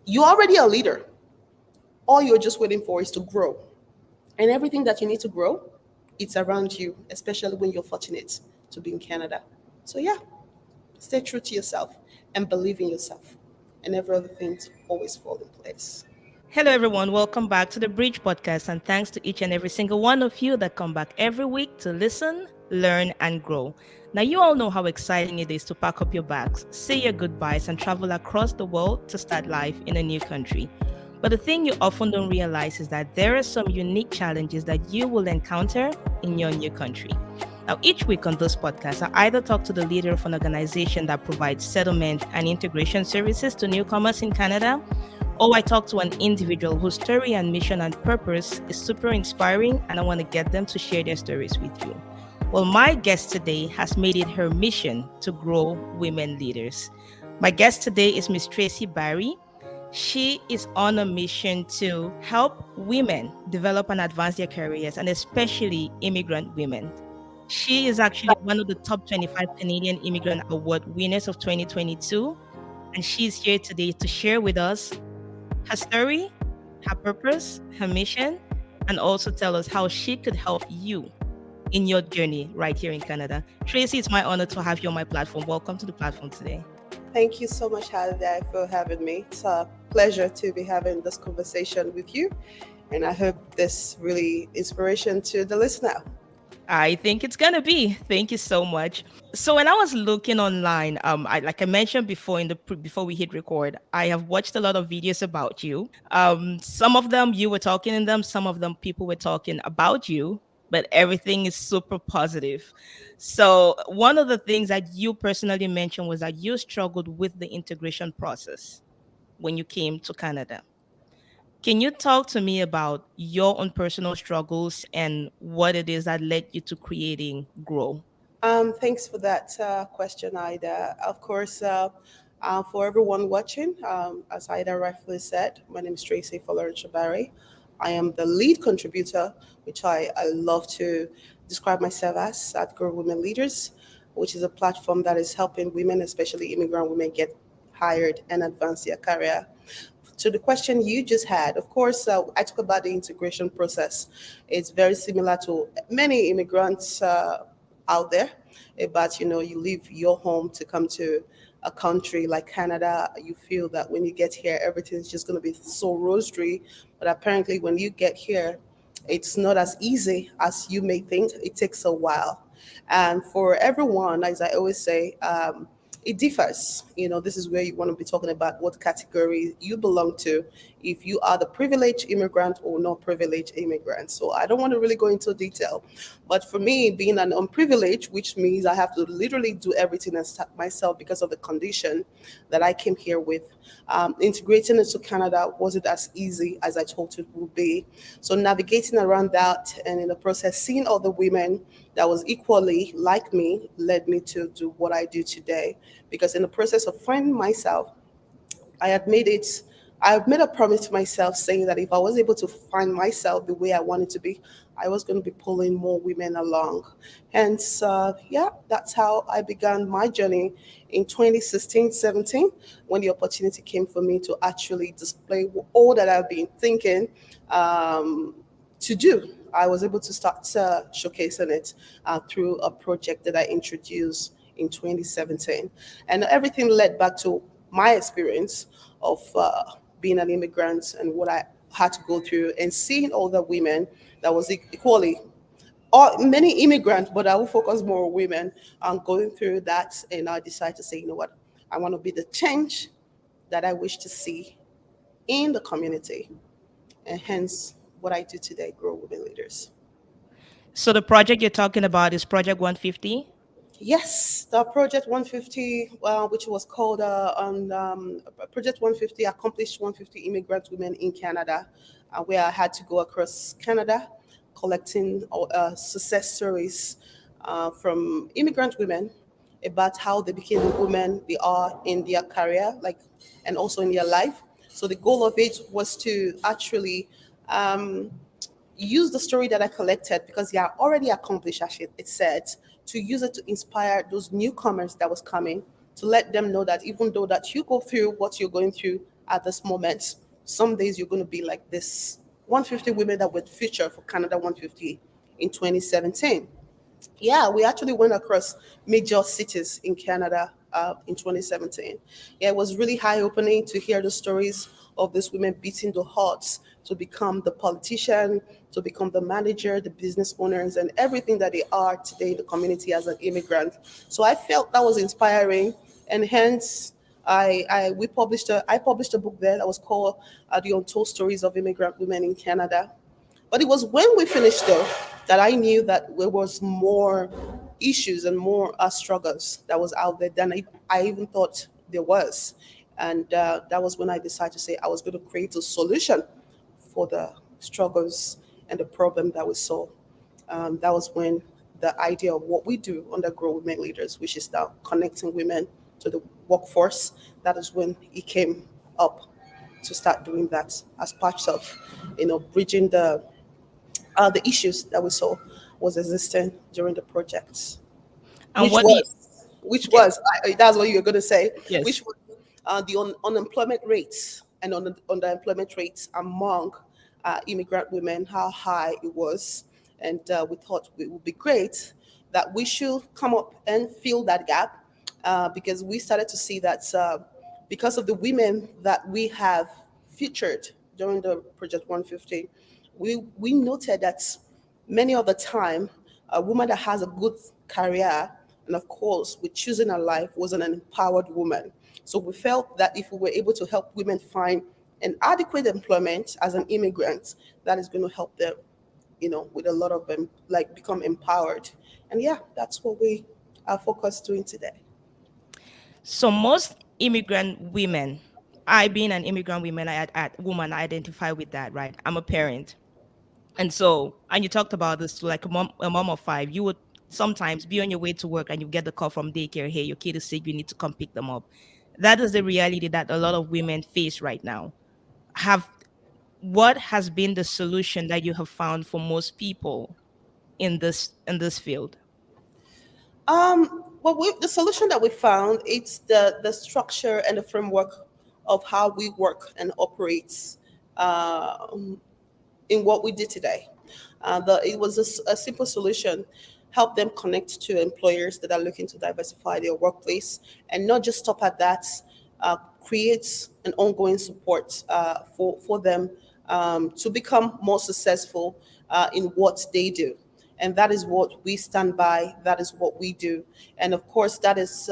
You're already a leader. All you're just waiting for is to grow. And everything that you need to grow, it's around you, especially when you're fortunate to be in Canada. So, yeah, stay true to yourself and believe in yourself. And every other thing always fall in place. Hello, everyone. Welcome back to the Bridge Podcast. And thanks to each and every single one of you that come back every week to listen, learn, and grow. Now, you all know how exciting it is to pack up your bags, say your goodbyes, and travel across the world to start life in a new country. But the thing you often don't realize is that there are some unique challenges that you will encounter in your new country. Now, each week on this podcast, I either talk to the leader of an organization that provides settlement and integration services to newcomers in Canada, or I talk to an individual whose story and mission and purpose is super inspiring, and I want to get them to share their stories with you. Well, my guest today has made it her mission to grow women leaders. My guest today is Miss Tracy Barry. She is on a mission to help women develop and advance their careers, and especially immigrant women. She is actually one of the top 25 Canadian Immigrant Award winners of 2022, and she's here today to share with us her story, her purpose, her mission, and also tell us how she could help you in your journey right here in Canada. Tracy, it's my honor to have you on my platform. Welcome to the platform today. Thank you so much, Holiday, for having me. It's a pleasure to be having this conversation with you. And I hope this really inspiration to the listener. I think it's gonna be. Thank you so much. So when I was looking online, like I mentioned before before we hit record, I have watched a lot of videos about you. Some of them you were talking in them, some of them people were talking about you, but everything is super positive. So one of the things that you personally mentioned was that you struggled with the integration process when you came to Canada. Can you talk to me about your own personal struggles and what it is that led you to creating Grow? Thanks for that question, Ida. Of course, for everyone watching, as Ida rightfully said, my name is Tracy Barry. I am the lead contributor, which I love to describe myself as at Grow Women Leaders, which is a platform that is helping women, especially immigrant women, get hired and advance their career. To the question you just had, of course, I talk about the integration process. It's very similar to many immigrants out there. But you leave your home to come to a country like Canada. You feel that when you get here, everything's just going to be so rosary. But apparently, when you get here, it's not as easy as you may think. It takes a while. And for everyone, as I always say, it differs. This is where you want to be talking about what category you belong to, if you are the privileged immigrant or not privileged immigrant. So I don't want to really go into detail. But for me, being an unprivileged, which means I have to literally do everything and start myself because of the condition that I came here with, integrating into Canada wasn't as easy as I thought it would be. So navigating around that and in the process, seeing other women that was equally like me led me to do what I do today. Because in the process of finding myself, I had made it. I've made a promise to myself saying that if I was able to find myself the way I wanted to be, I was going to be pulling more women along. Hence, yeah, that's how I began my journey in 2016-17 when the opportunity came for me to actually display all that I've been thinking to do. I was able to start showcasing it through a project that I introduced in 2017. And everything led back to my experience of being an immigrant and what I had to go through and seeing all the women that was equally or many immigrants, but I will focus more on women going through that. And I decided to say, you know what, I want to be the change that I wish to see in the community. And hence what I do today, Grow Women Leaders. So the project you're talking about is Project 150. Yes, the Project 150, which was called Project 150, accomplished 150 immigrant women in Canada, where I had to go across Canada collecting success stories from immigrant women about how they became the women they are in their career, like, and also in their life. So the goal of it was to actually um, use the story that I collected because they are already accomplished, as it said, to use it to inspire those newcomers that was coming, to let them know that even though that you go through what you're going through, at this moment. Some days you're going to be like this 150 women that were featured for Canada 150 in 2017. Yeah, we actually went across major cities in Canada in 2017. Yeah, it was really eye opening to hear the stories of these women beating the odds to become the politician, to become the manager, the business owners, and everything that they are today in the community as an immigrant. So I felt that was inspiring, and hence I published a book there that was called The Untold Stories of Immigrant Women in Canada. But it was when we finished though that I knew that there was more issues and more struggles that was out there than I even thought there was. And that was when I decided to say I was going to create a solution for the struggles and the problem that we saw. That was when the idea of what we do under Grow Women Leaders, which is now connecting women to the workforce, that is when it came up to start doing that as part of, bridging the issues that we saw was existing during the project, And which what do you, was, which yeah, was, that's what you were going to say, yes. which was the unemployment rates and underemployment rates among immigrant women, how high it was. And we thought it would be great that we should come up and fill that gap because we started to see that because of the women that we have featured during the Project 150, we noted that many of the time, a woman that has a good career and of course with choosing her life was an empowered woman. So we felt that if we were able to help women find an adequate employment as an immigrant, that is going to help them, with a lot of them, like become empowered. And yeah, that's what we are focused doing today. So most immigrant women, I being an immigrant woman, woman, I identify with that, right? I'm a parent. And so, and you talked about this, like a mom of five, you would sometimes be on your way to work and you get the call from daycare, hey, your kid is sick, you need to come pick them up. That is the reality that a lot of women face right now. Have What has been the solution that you have found for most people in this field? Well, the solution that we found, it's the structure and the framework of how we work and operate uh, in what we did today. It was a simple solution, help them connect to employers that are looking to diversify their workplace and not just stop at that, create an ongoing support for them to become more successful in what they do. And that is what we stand by, that is what we do. And of course, that is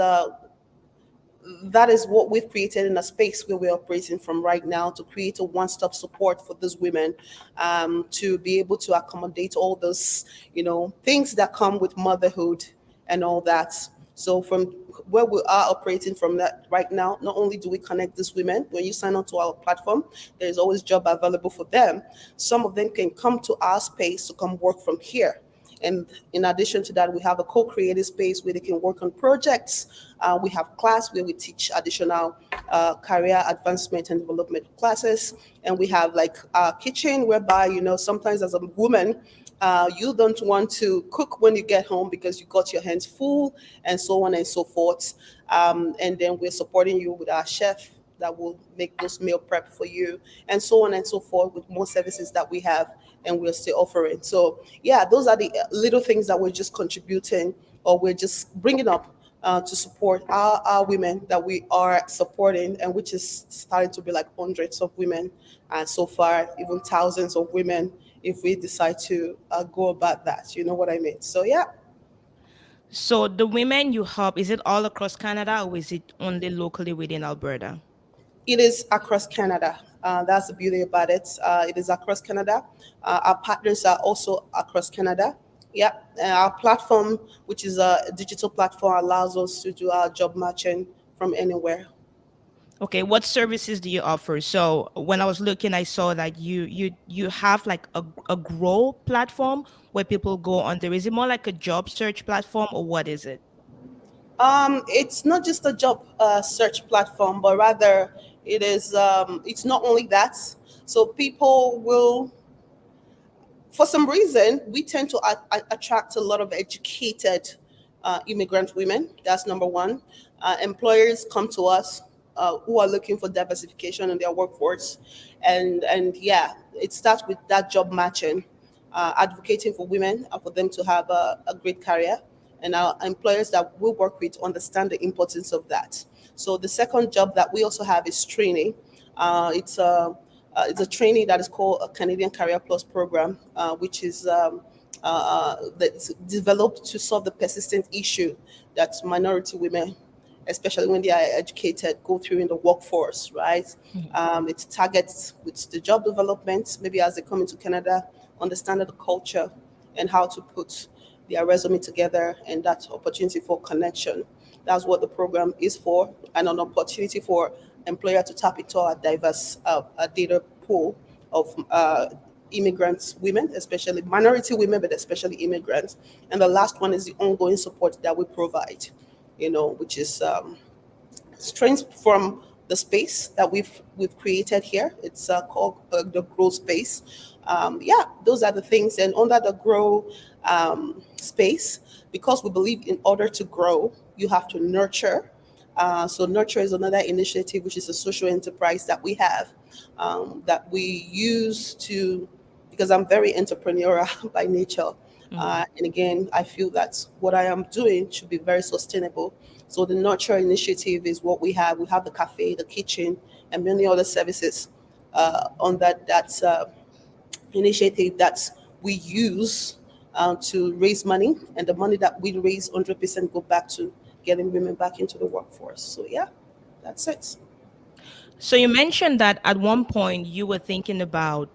what we've created in a space where we're operating from right now to create a one-stop support for those women to be able to accommodate all those things that come with motherhood and all that. So from where we are operating from that right now, not only do we connect these women, when you sign on to our platform, there's always job available for them. Some of them can come to our space to come work from here. And in addition to that, we have a co-creative space where they can work on projects. We have class where we teach additional career advancement and development classes. And we have like a kitchen whereby, sometimes as a woman, you don't want to cook when you get home because you got your hands full and so on and so forth. And then we're supporting you with our chef that will make those meal prep for you and so on and so forth with more services that we have and we're still offering. So yeah, those are the little things that we're just contributing or we're just bringing up to support our women that we are supporting, and which is starting to be like hundreds of women and so far even thousands of women if we decide to go about that. You know what I mean? So yeah. So the women you help, is it all across Canada or is it only locally within Alberta? It is across Canada. That's the beauty about it. It is across Canada. Our partners are also across Canada. Yeah, our platform, which is a digital platform, allows us to do our job matching from anywhere. Okay, what services do you offer? So when I was looking, I saw that you have like a grow platform where people go on there. Is it more like a job search platform or what is it? It's not just a job search platform, but rather it is. It's not only that. So people will, for some reason, we tend to attract a lot of educated immigrant women. That's number one. Employers come to us who are looking for diversification in their workforce. And yeah, it starts with that job matching, advocating for women and for them to have a great career. And our employers that we work with understand the importance of that. So the second job that we also have is training. It's a training that is called a Canadian Career Plus program, which is that's developed to solve the persistent issue that minority women, especially when they are educated, go through in the workforce, right? It targets with the job development, maybe as they come into Canada, understanding the culture and how to put their resume together and that opportunity for connection. That's what the program is for, and an opportunity for employer to tap into a diverse data pool of immigrants women, especially minority women, but especially immigrants. And the last one is the ongoing support that we provide, which is strength from the space that we've created here. It's called the Grow Space. Yeah, those are the things. And under the Grow space, because we believe in order to grow, you have to nurture. So nurture is another initiative, which is a social enterprise that we have, that we use to, because I'm very entrepreneurial by nature. And again, I feel that what I am doing should be very sustainable. So the Nurture Initiative is what we have. We have the cafe, the kitchen, and many other services on that initiative that we use to raise money. And the money that we raise, 100% go back to getting women back into the workforce. So yeah, that's it. So you mentioned that at one point you were thinking about,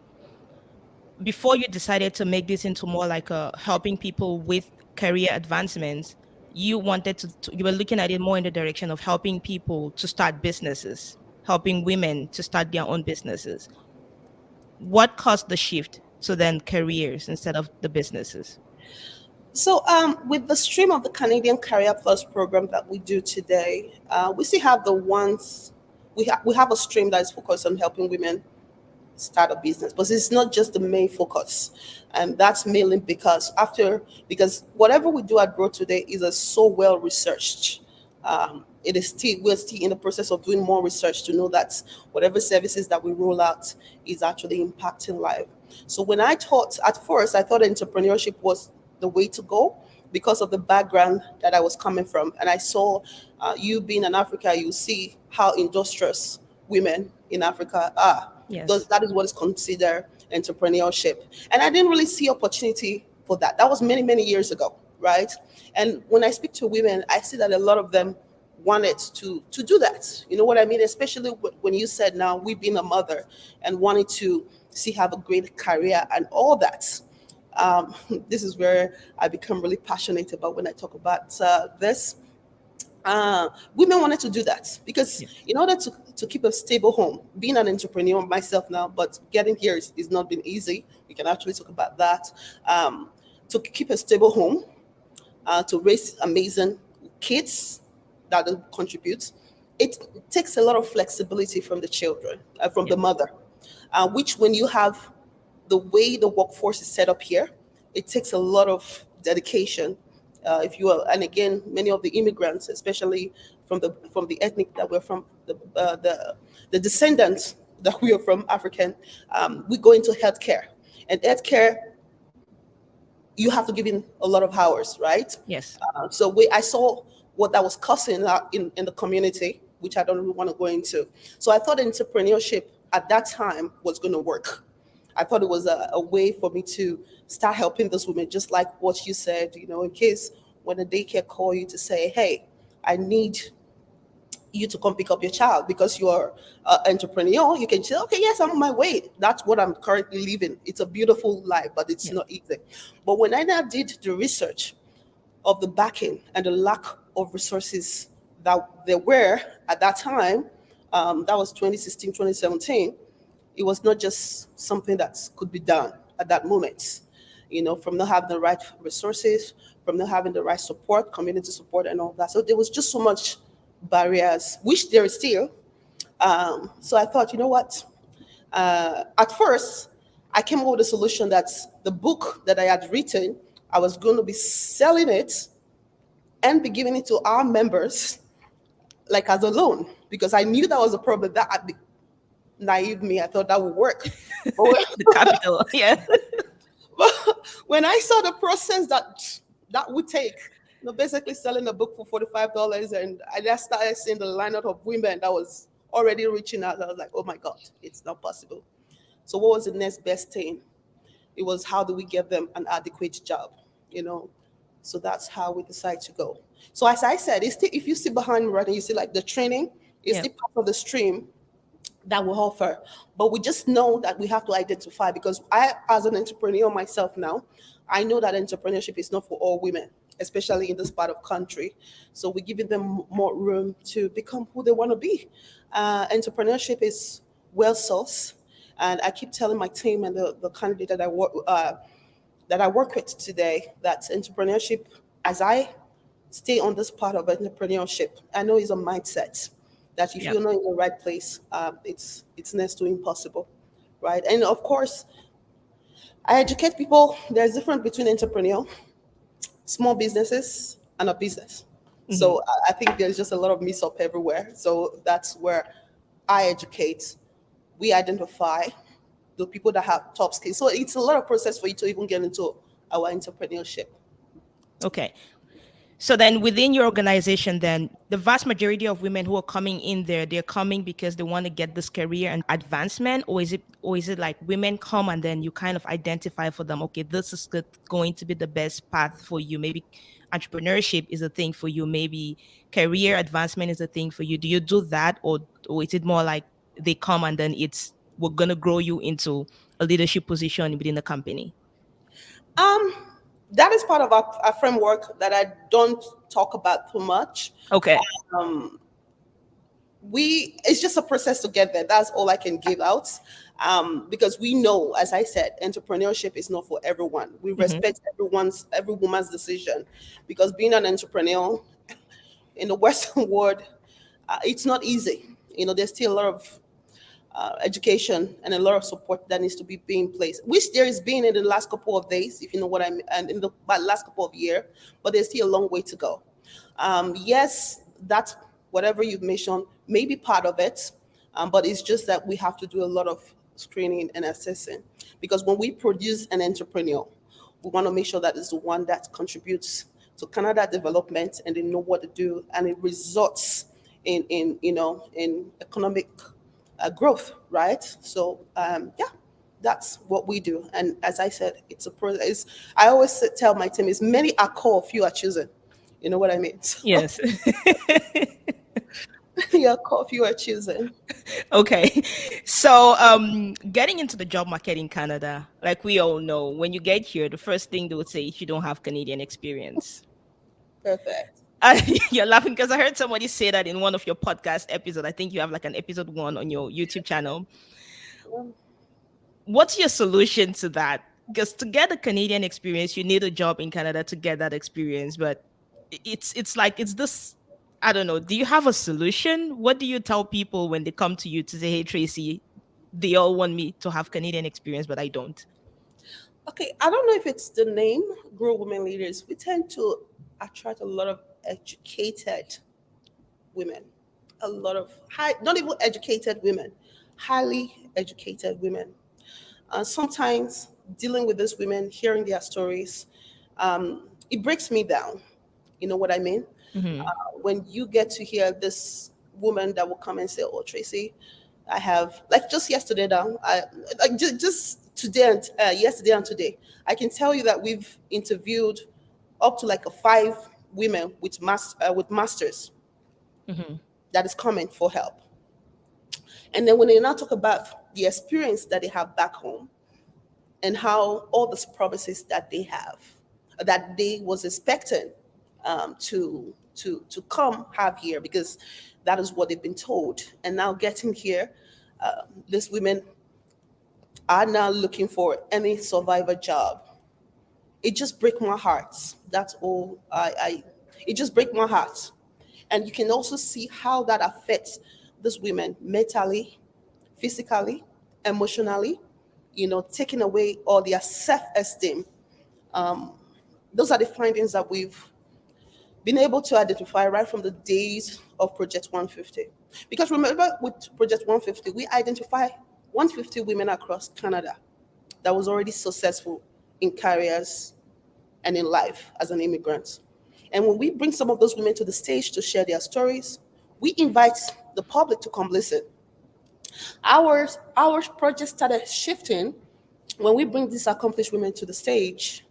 before you decided to make this into more like a helping people with career advancements, you wanted you were looking at it more in the direction of helping people to start businesses, helping women to start their own businesses. What caused the shift to then careers instead of the businesses? So, with the stream of the Canadian Career Plus program that we do today, we still have the ones we have a stream that is focused on helping women start a business, but it's not just the main focus. And that's mainly because whatever we do at Grow today is so well researched. It is still We're still in the process of doing more research to know that whatever services that we roll out is actually impacting life. So when I thought at first, I thought entrepreneurship was the way to go because of the background that I was coming from, and I saw you being in Africa, you see how industrious women in Africa are. Yes. That is what is considered entrepreneurship. And I didn't really see opportunity for that. That was many, many years ago, right? And when I speak to women, I see that a lot of them wanted to do that. You know what I mean? Especially when you said now we being a mother and wanted to see have a great career and all that. This is where I become really passionate about when I talk about this. Women wanted to do that because Yeah. in order to keep a stable home, being an entrepreneur myself now, but getting here is not been easy. We can actually talk about that. To keep a stable home, to raise amazing kids that will contribute, it takes a lot of flexibility from the children, from Yeah. the mother, which when you have the way the workforce is set up here, it takes a lot of dedication. If you are, and again, many of the immigrants, especially from the ethnic that we're from, the descendants that we are from, African, we go into healthcare, and healthcare you have to give in a lot of hours, right? Yes. I saw what that was causing in the community, which I don't really want to go into. So I thought entrepreneurship at that time was going to work. I thought it was a way for me to start helping those women, just like what you said, in case when a daycare call you to say, hey, I need you to come pick up your child because you're an entrepreneur, you can say, okay, yes, I'm on my way. That's what I'm currently living. It's a beautiful life, but it's Yeah. not easy. But when I now did the research of the backing and the lack of resources that there were at that time, that was 2016, 2017, it was not just something that could be done at that moment. From not having the right resources, from not having the right support, community support, and all that. So there was just so much barriers, which there is still. So I thought, you know what? At first, I came up with a solution that the book that I had written, I was going to be selling it and be giving it to our members, like as a loan. because I knew that was a problem. Naive me, I thought that would work. But The capital. Yeah. when I saw the process that would take, basically selling a book for $45, and I just started seeing the lineup of women that was already reaching out, I was like, oh my God, it's not possible. So what was the next best thing? It was, how do we give them an adequate job? You know, so that's how we decide to go. So as I said, it's still, if you see behind me right now, you see like the training is Yeah. still part of the stream that we offer. But we just know that we have to identify, because I, as an entrepreneur myself now, I know that entrepreneurship is not for all women, especially in this part of country. So we're giving them more room to become who they want to be. Entrepreneurship is well sourced. And I keep telling my team and the candidate that I work with today that entrepreneurship, as I stay on this part of entrepreneurship, I know it's a mindset that if Yeah. you're not in the right place, it's next to impossible, right? And of course, I educate people. There's difference between entrepreneur, small businesses, and a business. Hmm. So I think there's just a lot of mix up everywhere. So that's where I educate. We identify the people that have top skills. So it's a lot of process for you to even get into our entrepreneurship. Okay. So then within your organization, then the vast majority of women who are coming in there, they're coming because they want to get this career and advancement, or is it like women come and then you kind of identify for them, okay, this is going to be the best path for you. Maybe entrepreneurship is a thing for you, maybe career advancement is a thing for you. Do you do that, or is it more like they come and then it's we're gonna grow you into a leadership position within the company? Um, that is part of our framework that I don't talk about too much. Okay. It's just a process to get there. That's all I can give out. Because we know, as I said, entrepreneurship is not for everyone. We Hmm. respect every woman's decision, because being an entrepreneur in the Western world, it's not easy. There's still a lot of education and a lot of support that needs to be being placed, which there is being in the last couple of days, if you know what I mean, and in the last couple of years, but there's still a long way to go. Yes, that's whatever you've mentioned, maybe part of it, but it's just that we have to do a lot of screening and assessing, because when we produce an entrepreneur, we want to make sure that it's the one that contributes to Canada development, and they know what to do, and it results in economic growth, right? So yeah, that's what we do. And as I said, it's a process. I always tell my team, is many are called, few are chosen. You know what I mean? So Yes. many are called, few are chosen. Okay. So, getting into the job market in Canada, like we all know, when you get here, the first thing they would say is you don't have Canadian experience. Perfect. You're laughing because I heard somebody say that in one of your podcast episodes. I think you have like an episode 1 on your YouTube channel. Um, What's your solution to that? Because to get a Canadian experience, you need a job in Canada to get that experience. But it's like it's this. I don't know. Do you have a solution? What do you tell people when they come to you to say, "Hey, Tracy, they all want me to have Canadian experience, but I don't." okay, I don't know if it's the name, Grow Women Leaders. We tend to attract a lot of educated women, a lot of not even educated women, highly educated women. Sometimes dealing with these women, hearing their stories, it breaks me down. You know what I mean? Hmm. When you get to hear this woman that will come and say, "Oh, Tracy, I have like just yesterday now, like just today and yesterday and today, I can tell you that we've interviewed up to like a 5 women with masters Hmm. that is coming for help." And then when they now talk about the experience that they have back home, and how all these promises that they have, that they was expecting to come have here, because that is what they've been told, and now getting here, these women are now looking for any survivor job. It just breaks my heart. That's all. It just breaks my heart. And you can also see how that affects these women mentally, physically, emotionally, taking away all their self-esteem. Those are the findings that we've been able to identify right from the days of Project 150. Because remember, with Project 150, we identify 150 women across Canada that was already successful in careers and in life as an immigrant. And when we bring some of those women to the stage to share their stories, we invite the public to come listen. Our project started shifting when we bring these accomplished women to the stage,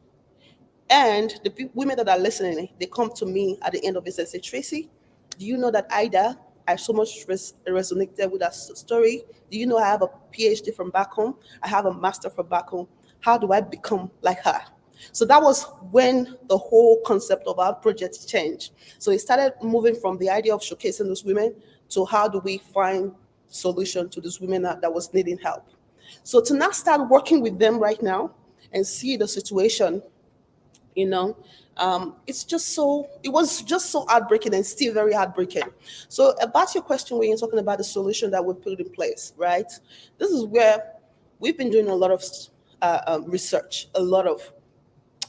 and the women that are listening, they come to me at the end of it and say, Tracy, do you know that Ida, I so much resonated with that story? Do you know I have a PhD from back home? I have a master from back home. How do I become like her? So that was when the whole concept of our project changed. So it started moving from the idea of showcasing those women to how do we find solution to those women that was needing help. So to now start working with them right now and see the situation, you know, it was just so heartbreaking and still very heartbreaking. So about your question when you're talking about the solution that we put in place, right? This is where we've been doing a lot of research, a lot of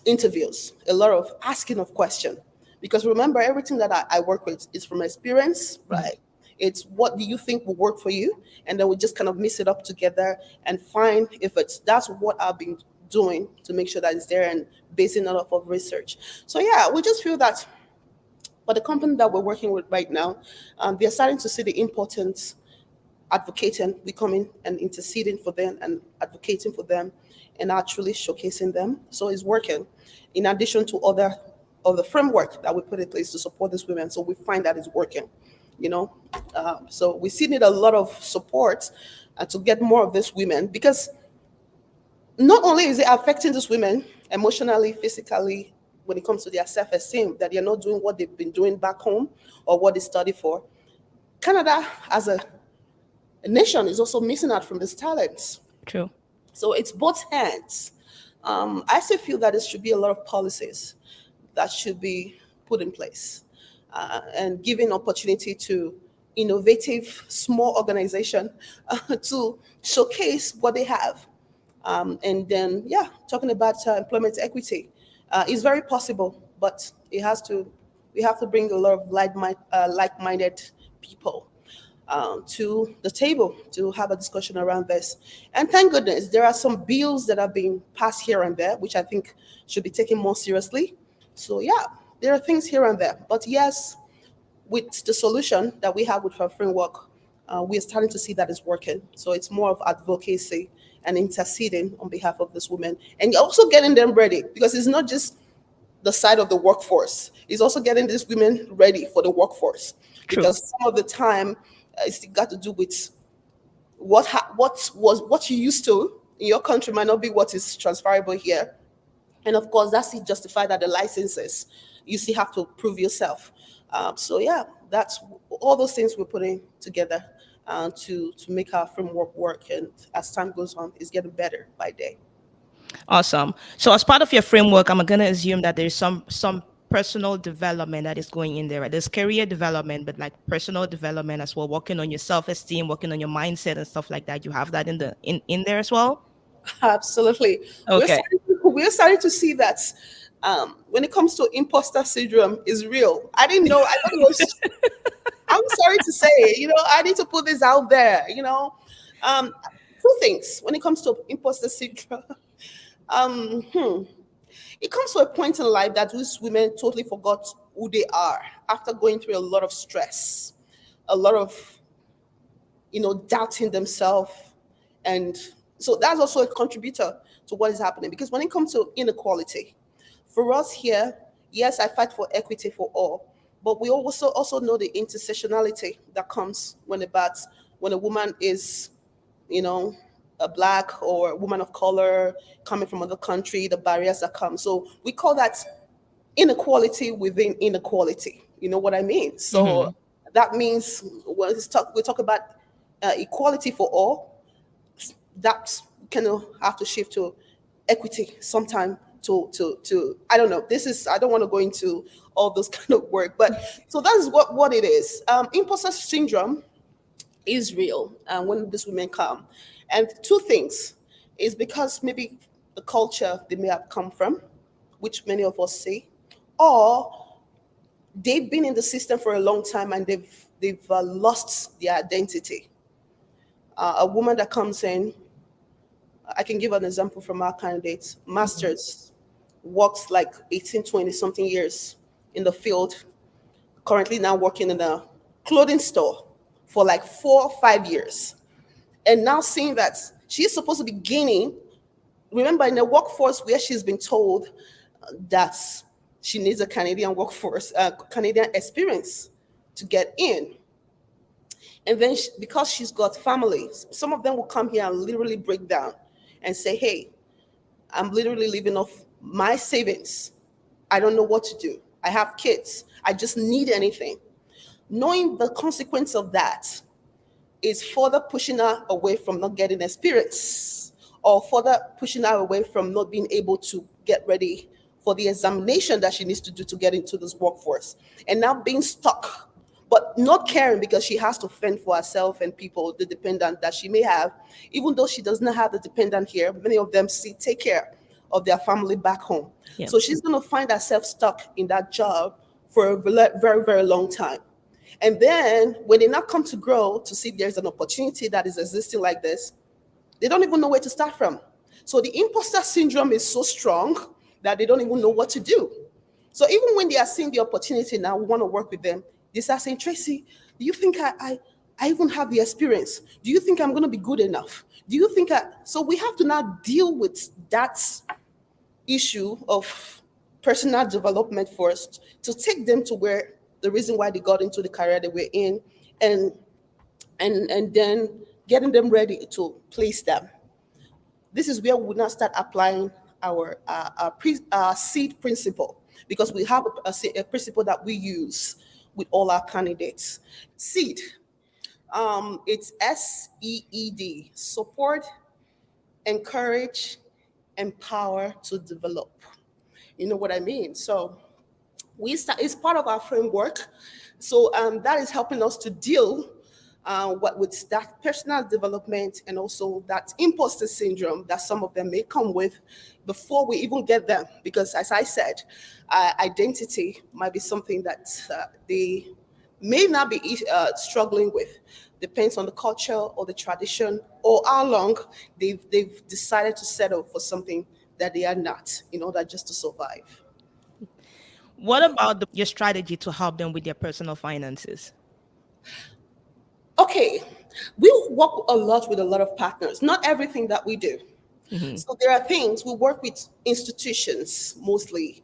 interviews, a lot of asking of question. Because remember, everything that I work with is from experience, Mhm. right? It's what do you think will work for you, and then we just kind of mix it up together and find if it's that's what I've been doing to make sure that it's there and basing it off of research. So yeah, we just feel that for the company that we're working with right now, they're starting to see the importance advocating, we coming and interceding for them and advocating for them and actually showcasing them. So it's working. In addition to other of the framework that we put in place to support these women, so we find that it's working. You know, so we still need a lot of support to get more of these women because not only is it affecting these women emotionally, physically, when it comes to their self-esteem, that they're not doing what they've been doing back home or what they study for. Canada as a nation is also missing out from these talents. True. So it's both hands. I still feel that there should be a lot of policies that should be put in place and giving opportunity to innovative small organization to showcase what they have. And then, yeah, talking about employment equity is very possible, but we have to bring a lot of like-minded people to the table to have a discussion around this. And thank goodness there are some bills that are being passed here and there, which I think should be taken more seriously. So yeah, there are things here and there. But yes, with the solution that we have with our framework, we're starting to see that it's working. So it's more of advocacy and interceding on behalf of this women and also getting them ready because it's not just the side of the workforce. It's also getting these women ready for the workforce True. because some of the time it's got to do with what you used to in your country might not be what is transferable here, and of course that's it justify that the licenses you still have to prove yourself. So yeah, that's all those things we're putting together to make our framework work, and as time goes on, it's getting better by day. Awesome. So as part of your framework, I'm gonna assume that there's some personal development that is going in there. Right? There's career development, but like personal development as well, working on your self-esteem, working on your mindset and stuff like that. You have that in there as well. Absolutely. Okay. We're starting to see that when it comes to imposter syndrome is real. I didn't know. I thought it was. I'm sorry to say, I need to put this out there. Um, Two things when it comes to imposter syndrome. Um, hmm, it comes to a point in life that these women totally forgot who they are after going through a lot of stress, a lot of doubting themselves. And so that's also a contributor to what is happening. Because when it comes to inequality, for us here, yes, I fight for equity for all, but we also know the intersectionality that comes when a woman is, you know, a black or a woman of color coming from another country, the barriers that come. So we call that inequality within inequality. You know what I mean? So Mm-hmm. that means when we talk about equality for all, that kind of have to shift to equity sometime to I don't know. This is I don't want to go into all those kind of work, but so that is what it is. Imposter syndrome is real when these women come, and two things is because maybe the culture they may have come from, which many of us see, or they've been in the system for a long time and they've lost their identity. A woman that comes in, I can give an example from our candidates, Mhm. masters, worked like 18, 20 something years in the field, currently now working in a clothing store for like 4 or 5 years. And now seeing that she's supposed to be gaining, remember in the workforce where she's been told that she needs a Canadian workforce, Canadian experience to get in. And then because she's got families, some of them will come here and literally break down and say, hey, I'm literally living off my savings. I don't know what to do. I have kids. I just need anything. Knowing the consequence of that is further pushing her away from not getting experience, or further pushing her away from not being able to get ready for the examination that she needs to do to get into this workforce, and now being stuck, but not caring because she has to fend for herself and people, the dependent that she may have. Even though she does not have the dependent here, many of them see take care of their family back home. Yeah. So she's going to find herself stuck in that job for a very, very long time. And then when they now come to grow to see there's an opportunity that is existing like this, they don't even know where to start from. So the imposter syndrome is so strong that they don't even know what to do. So even when they are seeing the opportunity now, we want to work with them, they start saying, Tracy, do you think I even have the experience? Do you think I'm going to be good enough? Do you think I... So we have to now deal with that issue of personal development first to take them to where the reason why they got into the career they were in, and and then getting them ready to place them. This is where we now start applying our seed principle, because we have a principle that we use with all our candidates. Seed, it's SEED: support, encourage, empower to develop. You know what I mean? So we start, it's part of our framework. So that is helping us to deal what with that personal development, and also that imposter syndrome that some of them may come with before we even get them. Because as I said, identity might be something that they may not be struggling with. Depends on the culture or the tradition, or how long they've decided to settle for something that they are not, in order just to survive. What about your strategy to help them with their personal finances? Okay, we work a lot with a lot of partners, not everything that we do. Hmm. So there are things we work with institutions mostly,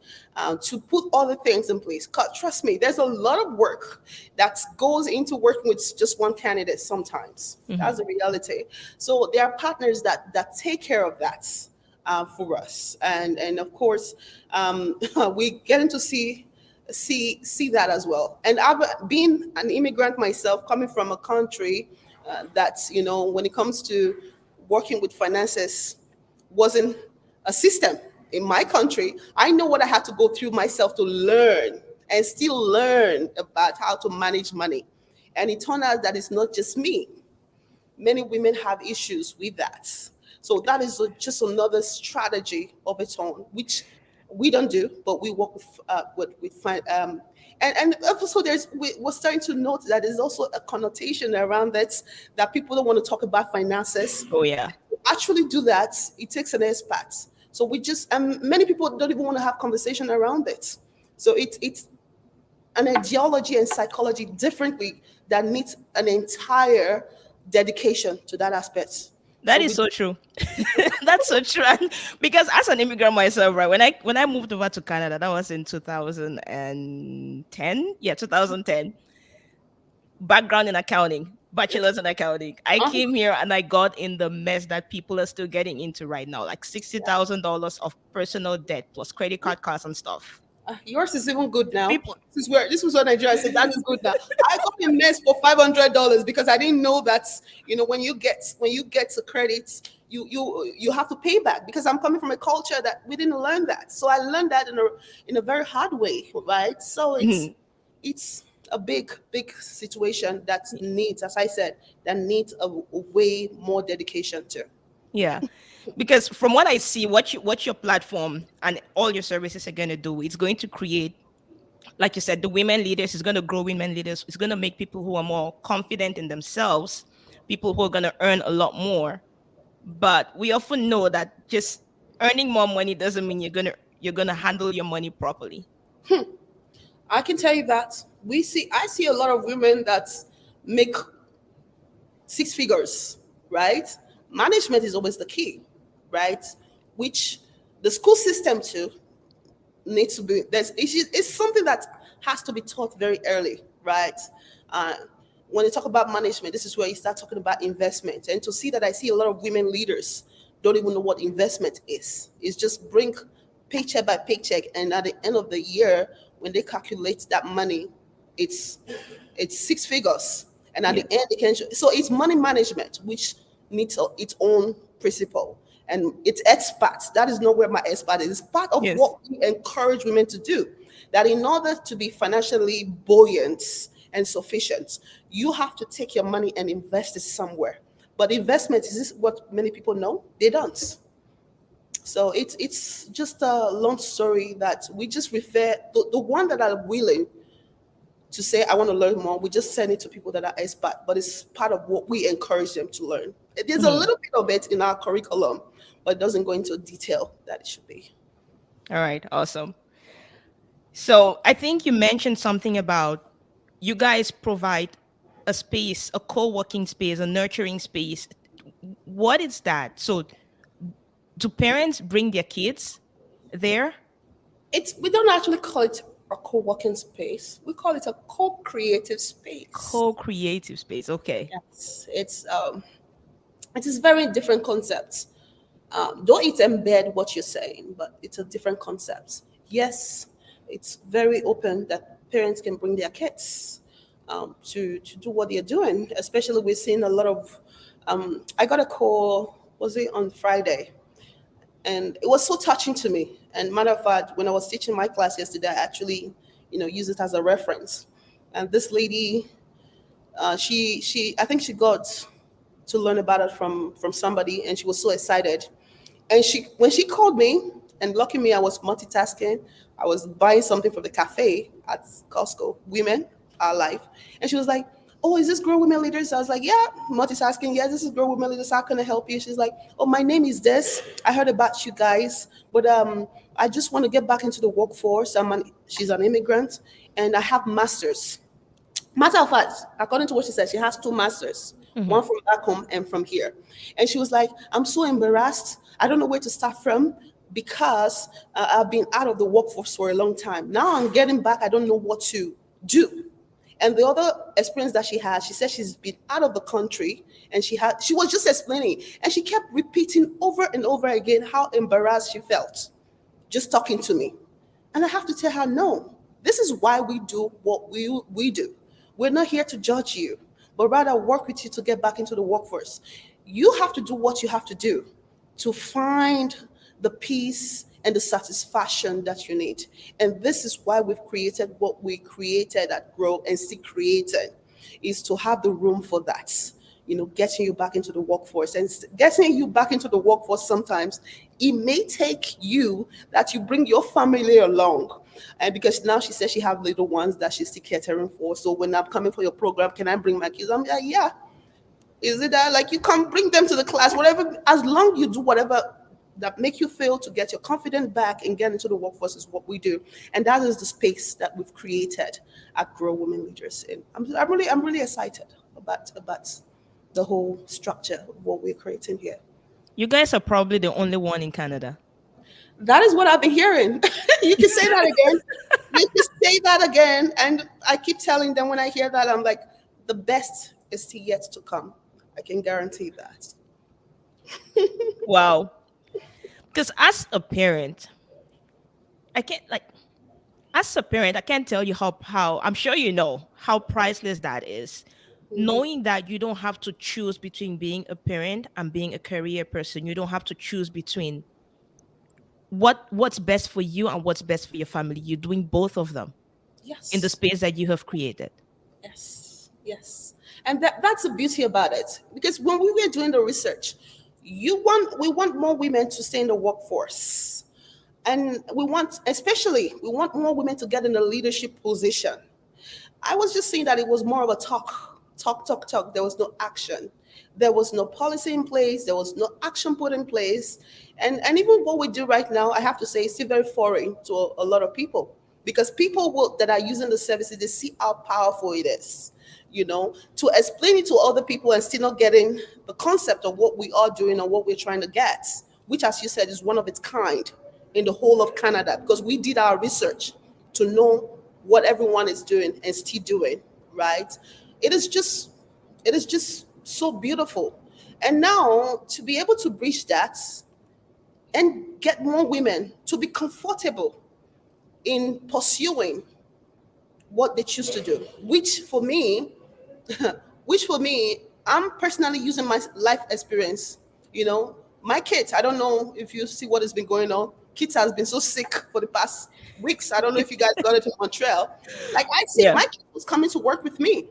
to put all the things in place. 'Cause trust me, there's a lot of work that goes into working with just one candidate sometimes. That's Hmm. the reality. So there are partners that take care of that for us. And of course, we getting to see that as well. And I've been an immigrant myself, coming from a country that's, when it comes to working with finances, wasn't a system in my country. I know what I had to go through myself to learn and still learn about how to manage money. And it turned out that it's not just me. Many women have issues with that. So that is just another strategy of its own, which we don't do, but we work with and also we're starting to note that there's also a connotation around that people don't want to talk about finances. Oh yeah. To actually do that, it takes an expert. So we just many people don't even want to have conversation around it. So it's an ideology and psychology differently that needs an entire dedication to that aspect. So That is we so true. That's so true. And because as an immigrant myself, right, when I moved over to Canada, that was in 2010. Yeah, 2010. Background in accounting, bachelor's in accounting. I uh, came here and I got in the mess that people are still getting into right now, like $60,000 of personal debt plus credit card costs and stuff. yours is even good now. People, This was what Nigeria said. That is good now. I got a mess for $500 because I didn't know that, when you get to credit, you have to pay back, because I'm coming from a culture that we didn't learn that. So I learned that in a very hard way, right? So it's mhm, it's a big situation that needs, as I said, that needs a way more dedication to. yeah. Because from what I see, what your platform and all your services are going to do, it's going to create like you said, the women leaders is going to grow women leaders. It's going to make people who are more confident in themselves, people who are going to earn a lot more. But we often know that just earning more money doesn't mean you're gonna handle your money properly. I can tell you that I see a lot of women that make six figures, right? Management is always the key, right? Which the school system too needs to be. It's something that has to be taught very early, right? Uh, when you talk about management, this is where you start talking about investment. And to see that, I see a lot of women leaders don't even know what investment is. It's just bring paycheck by paycheck, and at the end of the year, when they calculate that money, it's it's six figures, and at the end, Yes. they can. So it's money management, which needs its own principle, and it's experts. That is not where my expert is. It's part of Yes. what we encourage women to do. That in order to be financially buoyant and sufficient, you have to take your money and invest it somewhere. But investment is this what many people know? They don't. So it's just a long story that we just refer the one that are willing to say I want to learn more. We just send it to people that are expert, but it's part of what we encourage them to learn. There's a Mhm. little bit of it in our curriculum, but it doesn't go into detail that it should be. All right. Awesome. So I think you mentioned something about you guys provide a space, a co-working space, a nurturing space. What is that? So do parents bring their kids there? It's we don't actually call it a co-working space. We call it a co-creative space. Co-creative space. Okay. Yes, it is very different concept. Though it embed what you're saying, but it's a different concept. Yes, it's very open that parents can bring their kids to do what they're doing. Especially we're seeing a lot of. I got a call. Was it on Friday? And it was so touching to me. And matter of fact, when I was teaching my class yesterday, I actually, use it as a reference. And this lady, she, I think she got to learn about it from somebody, and she was so excited. And when she called me, and lucky me, I was multitasking. I was buying something from the cafe at Costco, Women Are Life. And she was like, "Oh, is this Girl Women Leaders?" I was like, "Yeah, multitasking. Yeah, this is Girl Women Leaders. How can I help you?" She's like, "Oh, my name is this. I heard about you guys, but I just want to get back into the workforce. She's an immigrant, and I have masters. Matter of fact, according to what she said, she has two masters, Mhm. one from back home and from here. And she was like, I'm so embarrassed. I don't know where to start from because I've been out of the workforce for a long time. Now I'm getting back. I don't know what to do. And the other experience that she had, she said she's been out of the country and she was just explaining and she kept repeating over and over again how embarrassed she felt just talking to me. And I have to tell her, no, this is why we do what we do. We're not here to judge you, but rather work with you to get back into the workforce. You have to do what you have to do to find the peace and the satisfaction that you need. And this is why we've created what we created at Grow and still created, is to have the room for that. Getting you back into the workforce and getting you back into the workforce sometimes it may take you that you bring your family along. And because now she says she have little ones that she's still catering for. So when I'm coming for your program, can I bring my kids? I'm like, yeah. Is it that like you come bring them to the class, whatever, as long you do whatever that make you feel to get your confidence back and get into the workforce is what we do. And that is the space that we've created at Grow Women Leaders. And I'm really excited about the whole structure of what we're creating here. You guys are probably the only one in Canada. That is what I've been hearing. You can say that again. You can say that again. And I keep telling them when I hear that, I'm like, the best is still yet to come. I can guarantee that. Wow. Because I can't like as a parent, I can't tell you how I'm sure you know how priceless that is. Mhm. Knowing that you don't have to choose between being a parent and being a career person. You don't have to choose between what's best for you and what's best for your family. You're doing both of them in the Yes, space that you have created. yes, yes. And that's the beauty about it. Because when we were doing the research, we want more women to stay in the workforce. And we want more women to get in a leadership position. I was just saying that it was more of a talk. There was no action. There was no policy in place. There was no action put in place. And even what we do right now, I have to say, is still very foreign to a lot of people, because that are using the services, they see how powerful it is. To explain it to other people and still not getting the concept of what we are doing and what we're trying to get, which, as you said, is one of its kind in the whole of Canada, because we did our research to know what everyone is doing and still doing, right? It is just so beautiful. And now to be able to breach that and get more women to be comfortable in pursuing what they choose to do, which for me, I'm personally using my life experience. My kids, I don't know if you see what has been going on. Kids has been so sick for the past weeks. I don't know if you guys got it to Montreal. Like, I see Yeah. my kid was coming to work with me.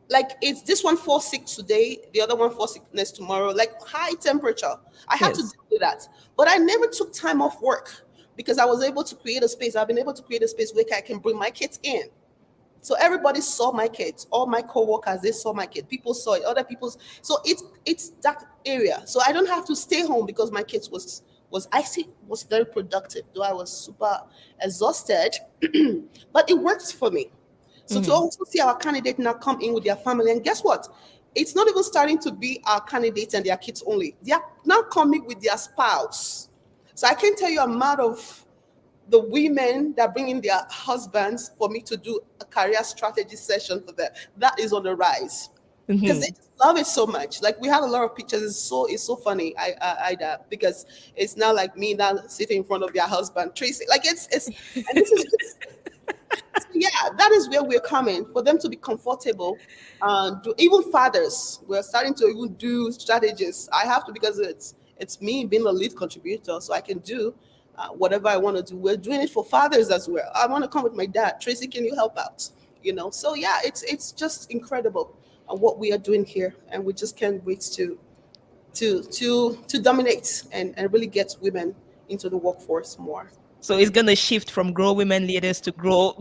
Like, it's this one falls sick today, the other one falls sick next tomorrow, like high temperature. I had to Yes. deal with that. But I never took time off work because I was able to create a space. I've been able to create a space where I can bring my kids in. So everybody saw my kids. All my coworkers, they saw my kid. People saw it. Other people's. So it's that area. So I don't have to stay home because my kids was I see was very productive. Though I was super exhausted, but it works for me. So to Mhm. also see our candidate now come in with their family, and guess what? It's not even starting to be our candidates and their kids only. They are now coming with their spouse. So I can tell you amount of the women that bring in their husbands for me to do a career strategy session for them. That is on the rise because they Mhm. just love it so much. Like, we have a lot of pictures. It's so funny. Because it's now like me now sitting in front of their husband, Tracy. Like, it's and this is just, so yeah, that is where we're coming for them to be comfortable. Even fathers, we're starting to even do strategies. I have to, because it's me being the lead contributor, so I can do whatever I want to do. We're doing it for fathers as well. I want to come with my dad. Tracy, can you help out? So yeah, it's just incredible what we are doing here, and we just can't wait to dominate and really get women into the workforce more. So it's gonna shift from grow women leaders to grow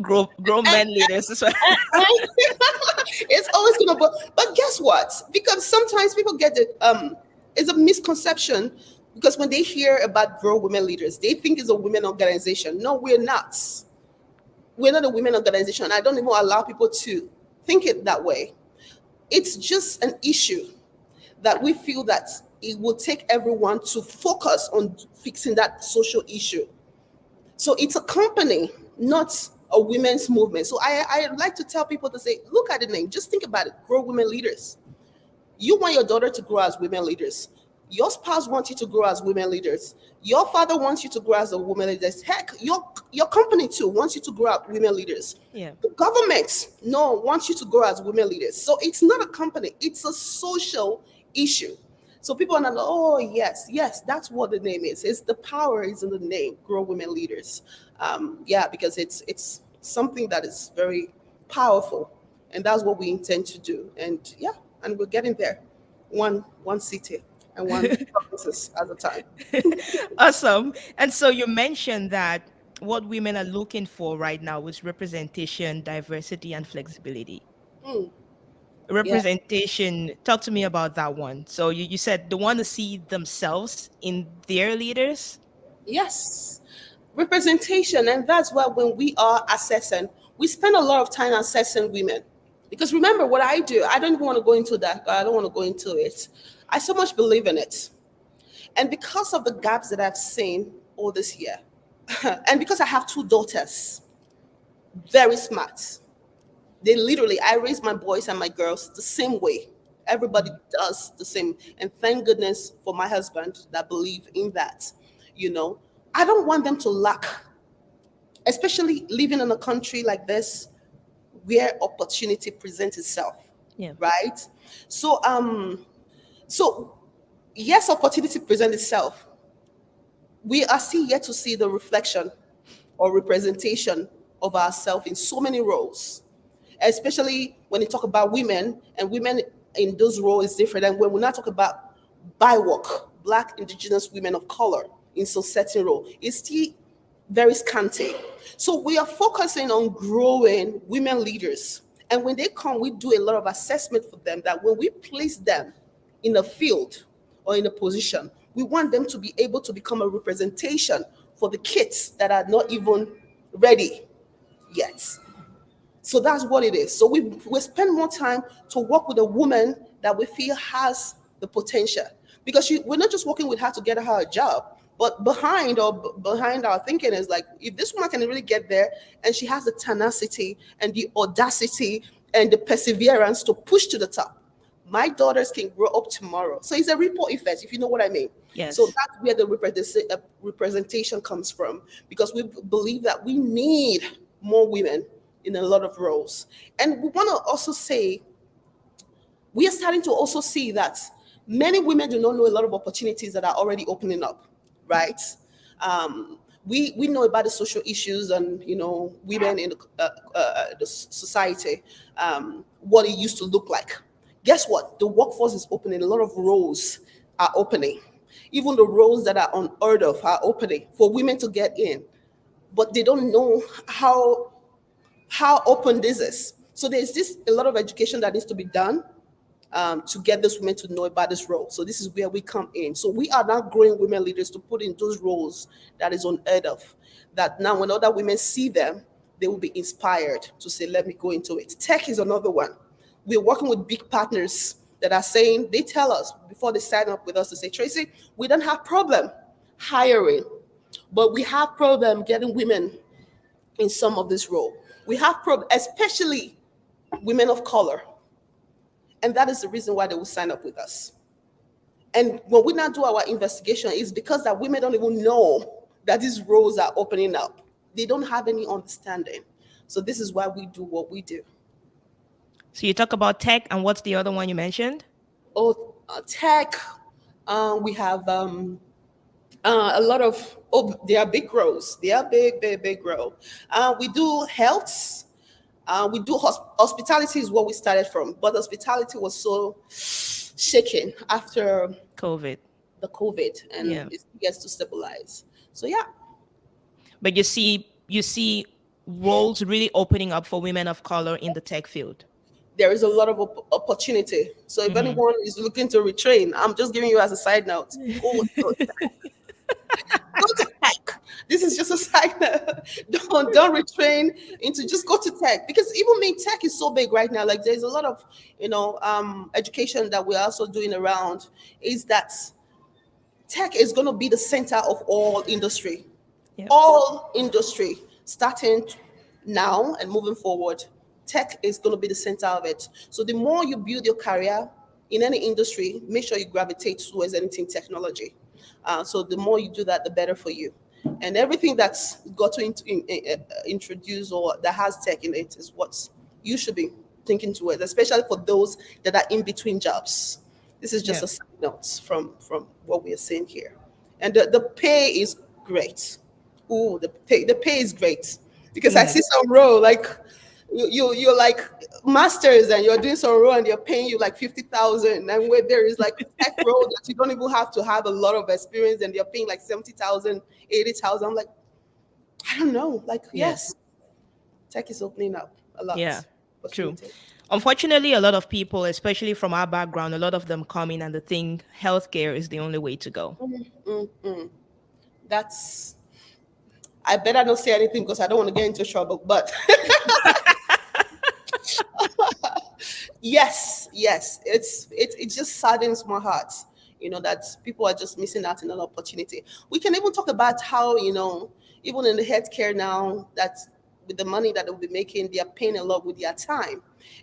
men leaders. That's why. It's always gonna, but guess what? Because sometimes people get it. It's a misconception, because when they hear about Grow Women Leaders, they think it's a women organization. No, we're not. We're not a women organization. I don't even allow people to think it that way. It's just an issue that we feel that it will take everyone to focus on fixing that social issue. So it's a company, not a women's movement. So I like to tell people to say, look at the name, just think about it, Grow Women Leaders. You want your daughter to grow as women leaders. Your spouse wants you to grow as women leaders. Your father wants you to grow as a woman leader. Heck, your company too wants you to grow as women leaders. Yeah. The government wants you to grow as women leaders. So it's not a company; it's a social issue. So people are not, oh yes, yes, that's what the name is. It's the power is in the name, Grow Women Leaders. Yeah, because it's something that is very powerful, and that's what we intend to do. And yeah, and we're getting there, one city and one provinces at a time. Awesome. And so you mentioned that what women are looking for right now is representation, diversity, and flexibility. Mm, yeah. Representation, talk to me about that one. So you said they want to see themselves in their leaders. Yes, representation, and that's why when we are assessing, we spend a lot of time assessing women. Because remember what I do, I don't even want to go into that, but I don't want to go into it. I so much believe in it. And because of the gaps that I've seen all this year, and because I have two daughters, very smart. They literally, I raise my boys and my girls the same way. Everybody does the same. And thank goodness for my husband that believe in that. You know, I don't want them to lack, especially living in a country like this where opportunity presents itself, Yeah. right? So so yes, opportunity presents itself. We are still yet to see the reflection or representation of ourselves in so many roles, especially when you talk about women, and women in those roles is different. And when we not talk about BIWOC, Black Indigenous Women of Color, in some certain role, it's still very scanty. So we are focusing on growing women leaders. And when they come, we do a lot of assessment for them that when we place them in a field or in a position, we want them to be able to become a representation for the kids that are not even ready yet. So that's what it is. So we spend more time to work with a woman that we feel has the potential, because we're not just working with her to get her a job, but behind our thinking is like, if this woman can really get there and she has the tenacity and the audacity and the perseverance to push to the top, my daughters can grow up tomorrow. So it's a ripple effect, if you know what I mean. So Yes. that's where the representation comes from, because we believe that we need more women in a lot of roles. And we want to also say, we are starting to also see that many women do not know a lot of opportunities that are already opening up, right? We know about the social issues and women in the society, what it used to look like. Guess what? The workforce is opening. A lot of roles are opening. Even the roles that are unheard of are opening for women to get in, but they don't know how open this is. So there's this a lot of education that needs to be done, to get those women to know about this role. So this is where we come in. So we are now growing women leaders to put in those roles that is unheard of. That now when other women see them, they will be inspired to say, let me go into it. Tech is another one. We're working with big partners that are saying, they tell us before they sign up with us to say, Tracy, we don't have problem hiring, but we have problem getting women in some of this role. We have problem, especially women of color. And that is the reason why they will sign up with us. And when we now do our investigation, it's because that women don't even know that these roles are opening up. They don't have any understanding. So this is why we do what we do. So you talk about tech, and what's the other one you mentioned? Oh, tech. We have a lot of, oh, they are big roles. They are big, big, big role. We do health. We do hospitality is what we started from, but hospitality was so shaken after COVID. the COVID, and Yeah. it gets to stabilize. So yeah, But you see roles really opening up for women of color in the tech field. there is a lot of opportunity. So if Hmm. anyone is looking to retrain, I'm just giving you as a side note. Go to tech. This is just a side note. Don't retrain into, just go to tech, because even me, tech is so big right now. Like there's a lot of education that we're also doing around, is that tech is going to be the center of all industry. Yep. All industry, starting now and moving forward, tech is going to be the center of it. So the more you build your career in any industry, make sure you gravitate towards anything technology. So the more you do that, the better for you. And everything that's got to introduce or that has tech in it is what you should be thinking towards, especially for those that are in between jobs. This is just Yeah. a side note from what we are saying here. And the pay is great. Oh, the pay is great, because I Mm. see some role like you're like masters and you're doing some role and they're paying you like 50,000, and where there is like tech role that you don't even have to have a lot of experience and they're paying like 70,000, 80,000. I'm like, I don't know. Like, Yeah. yes, tech is opening up a lot Yeah. True. opportunity. Unfortunately, a lot of people, especially from our background, a lot of them come in and they think healthcare is the only way to go. That's, I better not say anything because I don't want to get into trouble. But yes, yes, it just saddens my heart, that people are just missing out on an opportunity. We can even talk about how, even in the healthcare now, that with the money that they'll be making, they are paying a lot with their time.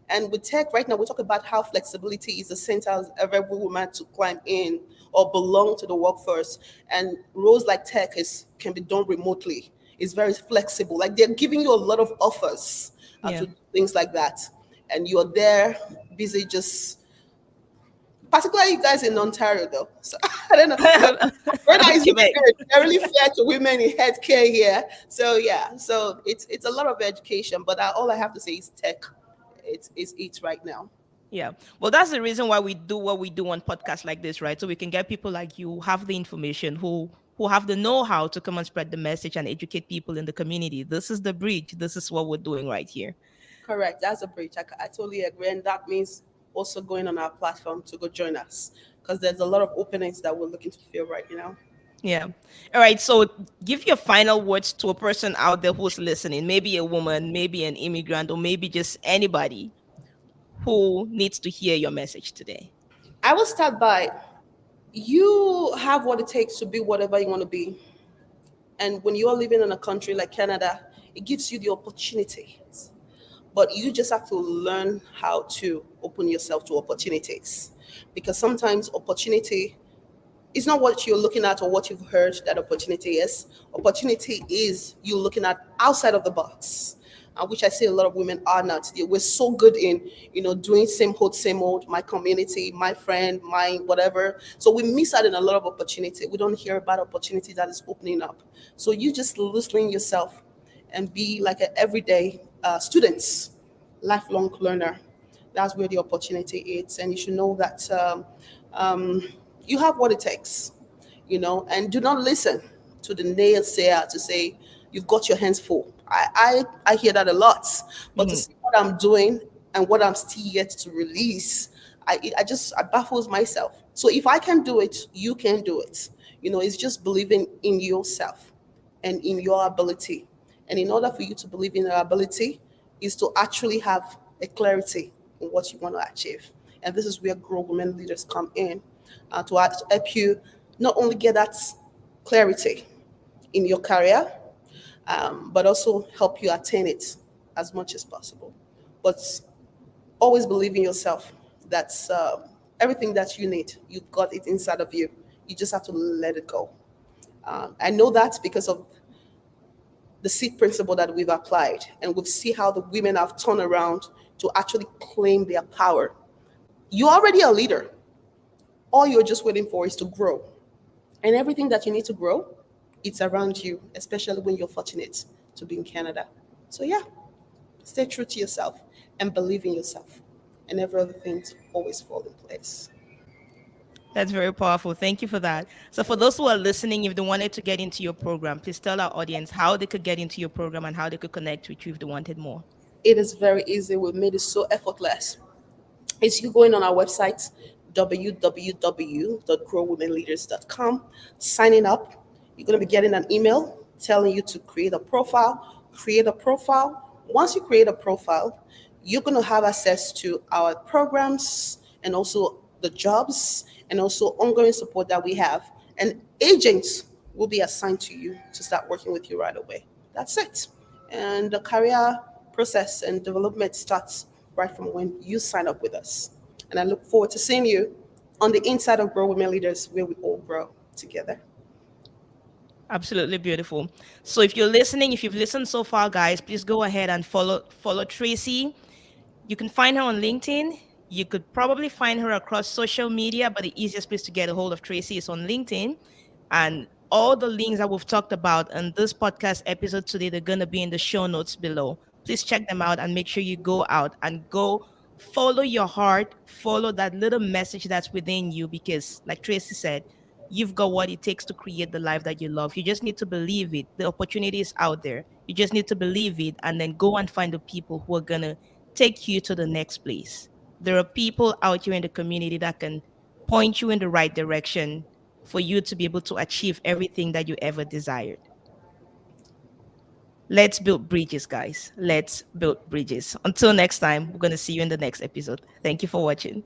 And with tech right now, we talk about how flexibility is essential of every woman to climb in or belong to the workforce. And roles like tech can be done remotely. It's very flexible. Like they're giving you a lot of offers Yeah. to do things like that, and you're there busy, just particularly you guys in Ontario though. So I don't know. Right now I'm is Quebec. fair, really fair to women in healthcare here. So yeah, so it's a lot of education, but all I have to say is tech. It's it right now. Yeah. Well, that's the reason why we do what we do on podcasts like this, right? So we can get people like you who have the information, who who have the know-how to come and spread the message and educate people in the community. This is the bridge. This is what we're doing right here. Correct. That's a bridge. I totally agree. And that means also going on our platform to go join us because there's a lot of openings that we're looking to fill right now. Yeah. All right. So give your final words to a person out there who's listening, maybe a woman, maybe an immigrant, or maybe just anybody who needs to hear your message today. I will start by you have what it takes to be whatever you want to be. And when you are living in a country like Canada, it gives you the opportunities. But you just have to learn how to open yourself to opportunities. Because sometimes opportunity it's not what you're looking at or what you've heard that opportunity is. Opportunity is you looking at outside of the box, which I see a lot of women are not. We're so good in, doing same old, my community, my friend, my whatever. So we miss out on a lot of opportunity. We don't hear about opportunity that is opening up. So you just loosen yourself and be like an everyday student, lifelong learner. That's where the opportunity is. And you should know that um, you have what it takes, and do not listen to the naysayer to say you've got your hands full. I hear that a lot, but to Mhm. see what I'm doing and what I'm still yet to release, I baffles myself. So if I can do it, you can do it. It's just believing in yourself and in your ability. And in order for you to believe in your ability, is to actually have a clarity in what you want to achieve. And this is where Grow Women Leaders come in to help you not only get that clarity in your career, but also help you attain it as much as possible. But always believe in yourself. That's everything that you need. You've got it inside of you. You just have to let it go. I know that because of the seed principle that we've applied, and we've seen how the women have turned around to actually claim their power. You're already a leader. All you're just waiting for is to grow. And everything that you need to grow, it's around you, especially when you're fortunate to be in Canada. So yeah, stay true to yourself and believe in yourself. And every other things always fall in place. That's very powerful. Thank you for that. So, for those who are listening, if they wanted to get into your program, please tell our audience how they could get into your program and how they could connect with you if they wanted more. It is very easy. We've made it so effortless. Is you going on our website, www.growwomenleaders.com, signing up. You're going to be getting an email telling you to create a profile. Create a profile. Once you create a profile, you're going to have access to our programs and also the jobs and also ongoing support that we have. And agents will be assigned to you to start working with you right away. That's it. And the career process and development starts right from when you sign up with us. And I look forward to seeing you on the inside of Grow Women Leaders, where we all grow together. Absolutely beautiful. So, if you're listening, if you've listened so far, guys, please go ahead and follow Tracy. You can find her on LinkedIn. You could probably find her across social media, but the easiest place to get a hold of Tracy is on LinkedIn. And all the links that we've talked about in this podcast episode today, they're going to be in the show notes below. Please check them out and make sure you go out and go follow your heart, follow that little message that's within you, because, like Tracy said, you've got what it takes to create the life that you love. You just need to believe it. The opportunity is out there. You just need to believe it and then go and find the people who are going to take you to the next place. There are people out here in the community that can point you in the right direction for you to be able to achieve everything that you ever desired. Let's build bridges, guys. Let's build bridges. Until next time, we're going to see you in the next episode. Thank you for watching.